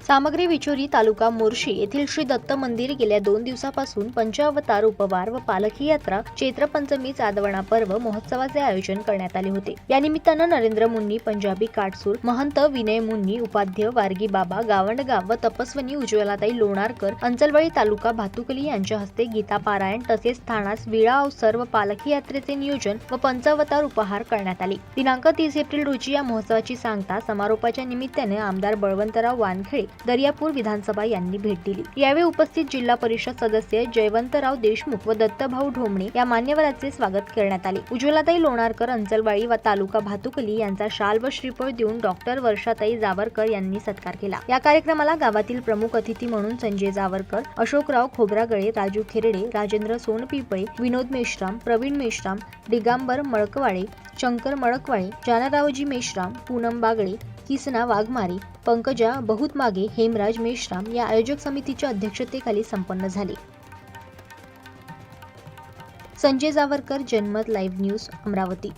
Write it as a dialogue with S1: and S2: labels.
S1: सामग्री विचोरी तालुका मोर्शी येथील श्री दत्त मंदिर गेल्या 2 दिवसापासून पंचावतार उपवार व पालखी यात्रा चैत्र पंचमी चांदवणा पर्व महोत्सवाचे आयोजन करण्यात आले होते। या निमित्तानं नरेंद्र मुन्नी, पंजाबी काटसूर, महंत विनय मुन्नी, उपाध्य वारगी बाबा, गावंडगाव व तपस्विनी उज्ज्वलाताई लोणारकर, अंचलवाडी तालुका भातुकली यांच्या हस्ते गीता पारायण तसेच थानास विळा अवसर व पालखी यात्रेचे नियोजन व पंचावतार उपहार करण्यात आले। दिनांक 30 एप्रिल रोजी या महोत्सवाची सांगता समारोपाच्या निमित्ताने आमदार बळवंतराव वानखेडे, दर्यापूर विधानसभा यांनी भेट दिली। यावेळी उपस्थित जिल्हा परिषद सदस्य जयवंतराव देशमुख व दत्तभाऊ ढोमणे या मान्यवरांचे स्वागत करण्यात आले। उज्ज्वलाताई लोणारकर, अंचलवाडी व तालुका भातुकली यांचा शाल व श्रीफळ देऊन डॉक्टर वर्षाताई जावरकर यांनी सत्कार केला। या कार्यक्रमाला गावातील प्रमुख अतिथी म्हणून संजय जावरकर, अशोकराव खोब्रागळे, राजू खेरडे, राजेंद्र सोनपिपळे, विनोद मेश्राम, प्रवीण मेश्राम, दिगांबर मळकवाडे, शंकर मळकवाडे, जानरावजी मेश्राम, पूनम बागडे, किसना वाघमारे, पंकजा बहुतमागे, हेमराज मेश्राम या आयोजक समितीच्या अध्यक्षतेखाली संपन्न झाले। संजय जावरकर, जनमत लाईव्ह न्यूज, अमरावती।